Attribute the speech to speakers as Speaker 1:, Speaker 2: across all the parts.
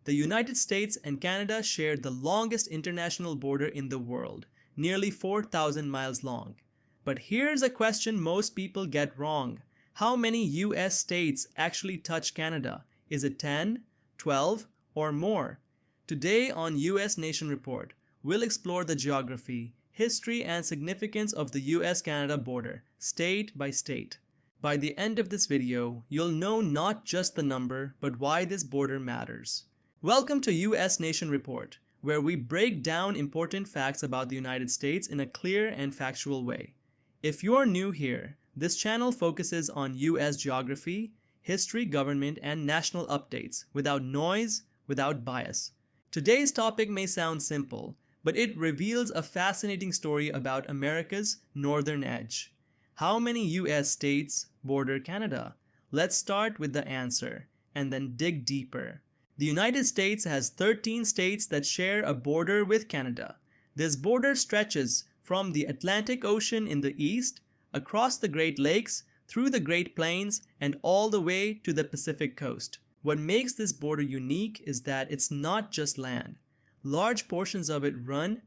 Speaker 1: The United States and Canada share the longest international border in the world, nearly 4,000 miles long. But here's a question most people get wrong. How many US states actually touch Canada? Is it 10, 12, or more? Today on US Nation Report, we'll explore the geography, history, and significance of the US-Canada border, state by state. By the end of this video, you'll know not just the number, but why this border matters. Welcome to US Nation Report, where we break down important facts about the United States in a clear and factual way. If you're new here, this channel focuses on US geography, history, government, and national updates, without noise, without bias. Today's topic may sound simple, but it reveals a fascinating story about America's northern edge. How many US states border Canada? Let's start with the answer, and then dig deeper. The United States has 13 states that share a border with Canada. This border stretches from the Atlantic Ocean in the east, across the Great Lakes, through the Great Plains, and all the way to the Pacific coast. What makes this border unique is that it's not just land. Large portions of it run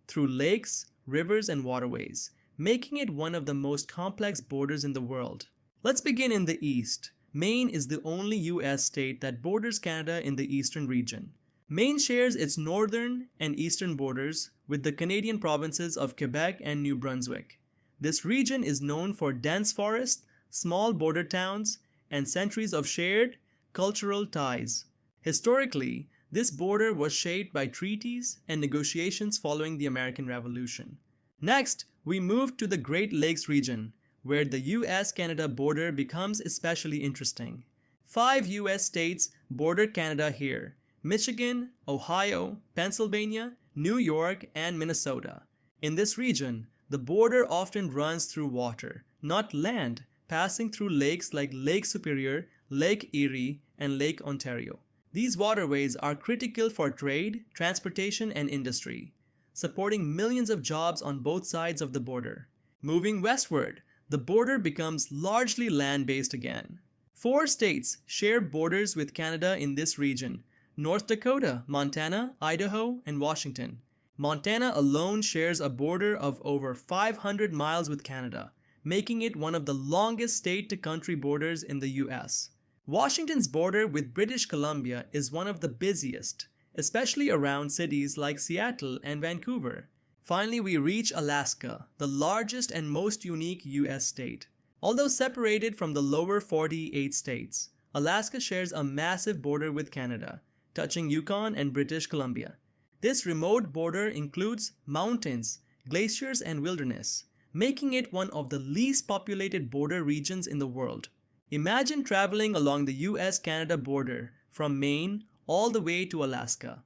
Speaker 1: through lakes, rivers, and waterways, making it one of the most complex borders in the world. Let's begin in the east. Maine is the only US state that borders Canada in the eastern region. Maine shares its northern and eastern borders with the Canadian provinces of Quebec and New Brunswick. This region is known for dense forests, small border towns, and centuries of shared cultural ties. Historically, this border was shaped by treaties and negotiations following the American Revolution. Next, we move to the Great Lakes region, where the US-Canada border becomes especially interesting. 5 US states border Canada here: Michigan, Ohio, Pennsylvania, New York, and Minnesota. In this region, the border often runs through water, not land, passing through lakes like Lake Superior, Lake Erie, and Lake Ontario. These waterways are critical for trade, transportation, and industry, supporting millions of jobs on both sides of the border. Moving westward, the border becomes largely land-based again. 4 states share borders with Canada in this region: North Dakota, Montana, Idaho, and Washington. Montana alone shares a border of over 500 miles with Canada, making it one of the longest state-to-country borders in the US. Washington's border with British Columbia is one of the busiest, especially around cities like Seattle and Vancouver. Finally, we reach Alaska, the largest and most unique US state. Although separated from the lower 48 states, Alaska shares a massive border with Canada, touching Yukon and British Columbia. This remote border includes mountains, glaciers, and wilderness, making it one of the least populated border regions in the world. Imagine traveling along the US-Canada border from Maine all the way to Alaska.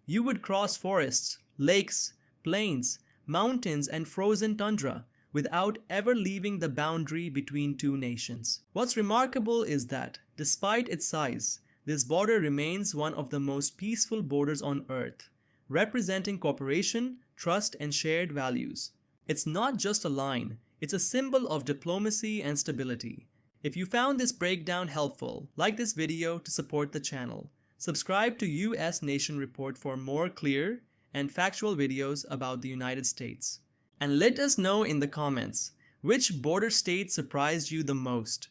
Speaker 1: You would cross forests, lakes, plains, mountains, and frozen tundra without ever leaving the boundary between two nations. What's remarkable is that, despite its size, this border remains one of the most peaceful borders on Earth, representing cooperation, trust, and shared values. It's not just a line, it's a symbol of diplomacy and stability. If you found this breakdown helpful, like this video to support the channel. Subscribe to US Nation Report for more clear and factual videos about the United States. And let us know in the comments, which border state surprised you the most?